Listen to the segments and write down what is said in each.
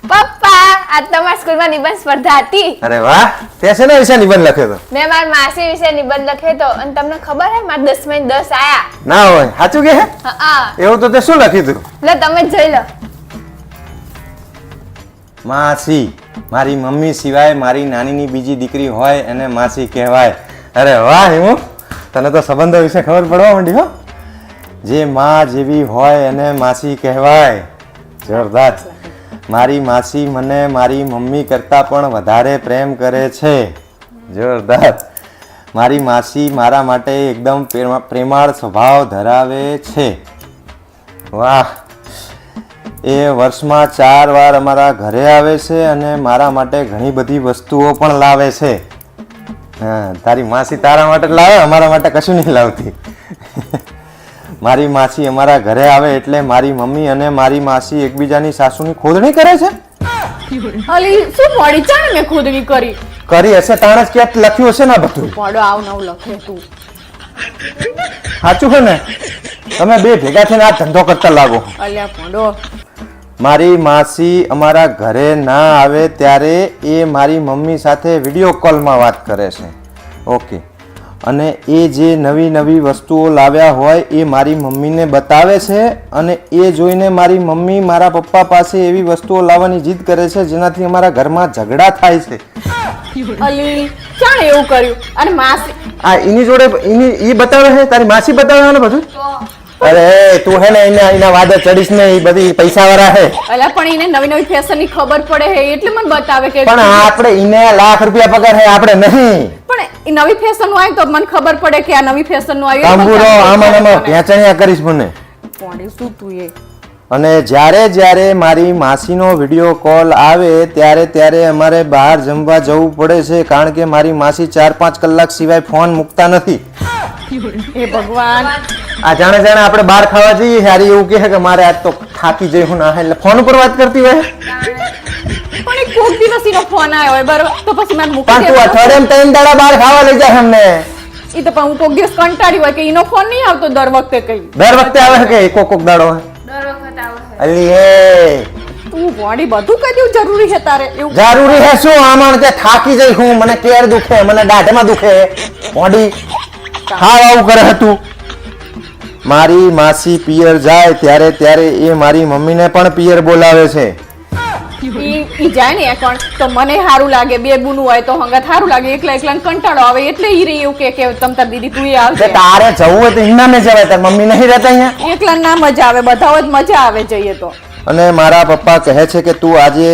પપ્પા આજ તમારા સ્કૂલમાં નિબંધ સ્પર્ધા હતી. અરે વાહ, તે શેના વિશે નિબંધ લખ્યો તો? મેં મારી માસી વિશે નિબંધ લખ્યો તો અને તમને ખબર હે મારા 10 માં 10 આયા. ના હોય, સાચું કે હે? હા. એવું તો તે શું લખ્યું તું? લે તમે જ જોઈ લો. માસી, મારી મમ્મી સિવાય મારી નાનીની બીજી દીકરી હોય એને માસી કહેવાય. અરે વાહ હિમુ, તને તો સંબંધો વિશે ખબર પડવા માંડી હો. જે માં જેવી હોય એને માસી કહેવાય. જોરદાર. મારી માસી મને મારી મમ્મી કરતાં પણ વધારે પ્રેમ કરે છે. જોરદાર. મારી માસી મારા માટે એકદમ પ્રેમાળ સ્વભાવ ધરાવે છે. વાહ. એ વર્ષમાં 4 વાર અમારા ઘરે આવે છે અને મારા માટે ઘણી બધી વસ્તુઓ પણ લાવે છે. હા, તારી માસી તારા માટે લાવે, અમારા માટે કશું નહીં લાવતી. મારી માસી અમારા ઘરે આવે એટલે મારી મમ્મી અને મારી માસી એકબીજાની સાસુની ખોદણી કરે છે. અલી શું પડી છે ને મેં ખોદણી કરી હશે તાણે જ ક્યાંક લખ્યું હશે ને બધું. પડો આવ નવ લખે તું. સાચું છે ને? તમે બે ભેગા થઈને આ ધંધો કરતા લાગો. અલ્યા પડો. મારી માસી અમારા ઘરે ના આવે ત્યારે એ મારી મમ્મી સાથે વિડીયો કોલમાં વાત કરે છે. ઓકે. અને એ જે નવી નવી વસ્તુઓ લાવ્યા હોય એ મારી મમ્મીને બતાવે છે અને એ જોઈને મારી મમ્મી મારા પપ્પા પાસે એવી વસ્તુઓ લાવવાની જીદ કરે છે જેનાથી અમારા ઘરમાં ઝઘડા થાય છે. અલી ક્યાં એવું કર્યું? અને માસી આ એની જોડે ઈ બતાવે છે, તારી માસી બતાવે ને બધું? અરે તું હે ને એના વાદે ચડીશ ને, એ બધી પૈસા વાળા હે. અલ્યા પણ એને નવી નવી ફેશન ની ખબર પડે હે એટલે મને બતાવે કે. પણ આપણે એને લાખ રૂપિયા પગાર હે, આપણે નહીં. પણ એ નવી ફેશન નું આવ્યું તો મને ખબર પડે કે આ નવી ફેશન નું આવ્યું. કાંબુરો આમાં ભેંચણિયા કરીશ મને. પોણી શું તું એ. અને જ્યારે મારી માસીનો વિડીયો કોલ આવે ત્યારે અમારે બહાર જમવા જવું પડે છે, કારણ કે મારી માસી 4-5 કલાક સિવાય ફોન મૂકતા નથી. હે ભગવાન. આ જાણે આપણે બહાર ખાવા જઈએ, હારી એવું કહે કે મારે આજ તો થાકી જઈ હું ના, એટલે ફોન ઉપર વાત કરતી હોય. પણ એક કોક દિવસ એનો ફોન આવ્યો હોય બરોબર, તો પછી મને મૂકી પણ તું અઠવાડિયામાં 3 દાડા બહાર ખાવા લઈ જાય અમને. ઈ તો પણ હું કોક દિવસ કંટાળી હોય કે એનો ફોન નહીં આવતો દર વખતે કઈ. દર વખતે આવે કે કોક દાડો હોય? દર વખત આવે. અલી એ તું બોડી બધું કઈ દેવું જરૂરી છે તારે? એવું જરૂરી હે શું? આમાં તે થાકી જઈ હું, મને કેર દુખે, મને દાઢમાં દુખે બોડી. હાવ આવું કરે હતું. મારી માસી પિયર જાય ત્યારે એ મારી મમ્મીને પણ પિયર બોલાવે છે. ઈ જાય ને એકણ તો મને સારું લાગે, બે ગુનું હોય તો હંગત સારું લાગે, એકલા કંટાળો આવે એટલે ઈ રે એવું કે તમ તાર દીદી તું આવજે. તારે જવું હોય તો ઇન્ના ને જવાય, તાર મમ્મી નહીં રહેતા અહીંયા? એકલા ના મજા આવે, બધા હોય મજા આવે જઈએ તો. અને મારા પપ્પા કહે છે કે તું આજે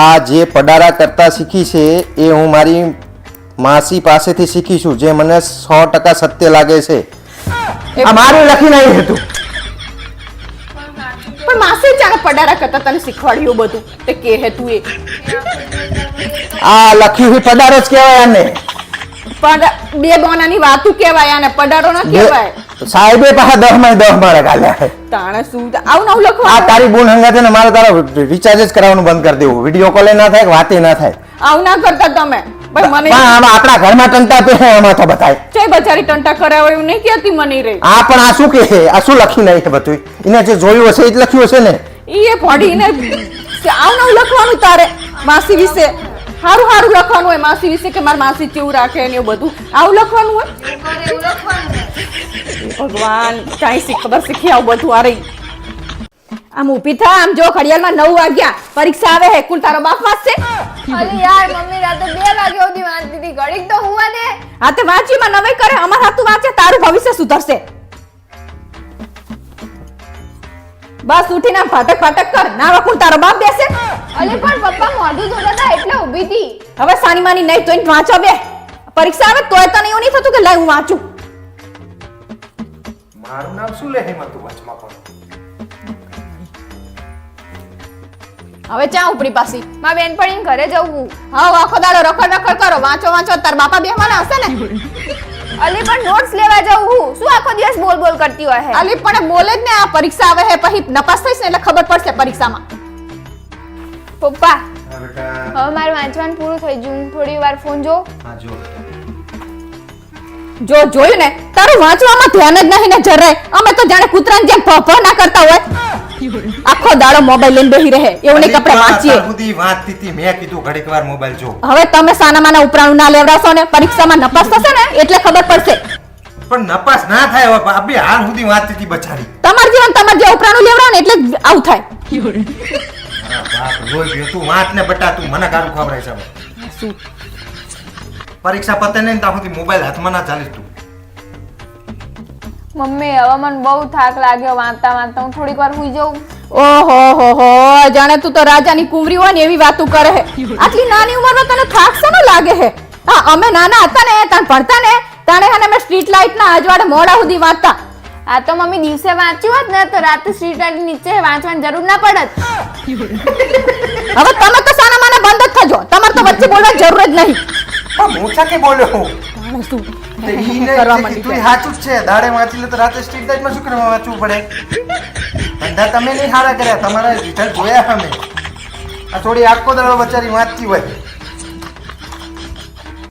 આ જે પડારા કરતા શીખી છે એ હું મારી માસી પાસેથી શીખી છું, જે મને 100% સત્ય લાગે છે. આ મારું લખી નહીં હતું. પણ માસી જાણે પડારા કરતા તને શીખવાડ્યું બધું તે કે હે તું એ. આ લખ્યું છે પડારો જ કહેવાય આને. પણ બે બોનાની વાતું કહેવાય આને, પડારો ન કહેવાય. સાહેબે પાછા 10 માં 10 મારે ગાલ્યા. તાણે શું આવું નવું લખવા? આ તારી બોન હંગાતે ને મારે તારો રિચાર્જ જ કરાવવાનું બંધ કરી દેવું, વિડિયો કોલ ના થાય, વાતે ના થાય. આવું ના કરતા તમે. ભાઈ મને આપણા ઘરમાં ટંટા પે આમાં તો બતાય છે બચારી ટંટા કરાવે એવું નહીં કહેતી મને રે. આ પણ આ શું કે આ શું લખ્યું નહીં છે બધું? એને જે જોયું હશે એ જ લખ્યું હશે ને. ઈ એ પડીને આવું નવું લખવાનું તારે માસી વિશે. હારું લખવાનું હોય માસી વિશે કે મારી માસી કેવું રાખે ને એવું બધું આવું લખવાનું હોય. ભગવાન કાંઈ ખબર શીખી આવું બધું આ રહી. આમ ઊભી થા, આમ જો ઘડિયાળમાં 9 વાગ્યા, પરીક્ષા આવે હે. કુલ તારો બાપ વાંચશે? અલી યાર મમ્મી રાતે 2 વાગ્યા સુધી વાંચતી હતી, ઘડીક તો હુવા દે. હા તે વાંચીમાં નવે કરે, અમાર હાથું વાંચે, તારું ભવિષ્ય સુધરશે. બસ ઉઠીને ફાટક કર, ના વકુલ તારો બાપ બેસે. અલી પણ પપ્પા મોઢું ધોતા હતા એટલે ઊભી હતી. હવે સાની માની નહીં તોય વાંચો બે. પરીક્ષા આવે તોય તને એવું નહીં થતું કે લાય હું વાંચું. મારું નામ શું લે હેમાં તું વાંચમાં પણ? હવે ચા ઉપડી પાછી. મારા બેનપણીને ઘરે જવું. હા આખો દાડો રખડ કરો, વાંચો તાર બાપા બેહવાના હશે ને. અલી પણ નોટ્સ લેવા જવું. શું આખો દિવસ બોલ કરતી હોય હે? અલી પણ બોલે જ ને, આ પરીક્ષા આવે હે પછી નપાસ થઈશ ને એટલે ખબર પડશે પરીક્ષામાં. પપ્પા હવે મારું વાંચવાનું પૂરું થઈ ગયું, થોડી વાર ફોન જો. હા જો જોયું ને, તારું વાંચવામાં ધ્યાન જ નહીં ને જરાય. અમે તો જાણે કૂતરાની જેમ ભ ના કરતા હોય. આખો દાડો મોબાઈલ લઈને બેહી રહે એવું નહીં કે આપણે વાંચીએ અત્યાર સુધી વાંચતી હતી, મેં કીધું ઘડીક વાર મોબાઈલ જો. હવે તમે સાનામાના ઉપરાણું ના લેવડાવશો ને પરીક્ષામાં નપાસ થશે ને એટલે ખબર પડશે પણ નપાસ ના થાય હવે, આપણી હાલ સુધી વાંચતી હતી બચારી. તમાર જીવન તમાર જે ઉપરાણું લેવડાવો ને એટલે જ આવું થાય મારા બાપ રોઈ ગયો. તું વાંચ ને બટા, તું મને ગાળું ખવડાવે છે હવે. શું પરીક્ષા પતે નહીં ને ત્યાં સુધી મોબાઈલ હાથમાં ના ચાલીશ તું. મમ્મી હવે મને બહુ થાક લાગ્યો વાંચતા વાંચતા, હું થોડીક વાર સુઈ જાઉં. ઓહો હો હો જાણે તું તો રાજાની કુંવરી હોય ને એવી વાતો કરે હે આટલી નાની ઉંમરમાં તને થાક શાનો લાગે હે હા અમે નાના હતા ને તાણ ભણતા ને તાણે હે ને અમે સ્ટ્રીટ લાઇટ ના અજવાળે મોડા સુધી વાંચતા આ તો મમ્મી દિવસે વાંચ્યું હોત ને તો રાતે સ્ટ્રીટ લાઇટ નીચે વાંચવાની જરૂર ના પડત. હવે તમે તો સાના માના બંધ જ થજો તમારે તો વચ્ચે બોલવાની જરૂર જ નહીં પણ મૂછા કે બોલ્યો હું? તાણે શું તે ઈ ને કરવા તે માંડી કીધું ઈ સાચું જ છે. દાડે વાંચી લે તો રાતે સ્ટ્રીટ લાઇટમાં શું કરવા વાંચવું પડે? ધંધા તમે નહીં હારા કર્યા, તમારા રિઝલ્ટ જોયા અમે. આ થોડી આખો દાડો બચારી વાંચતી હોય.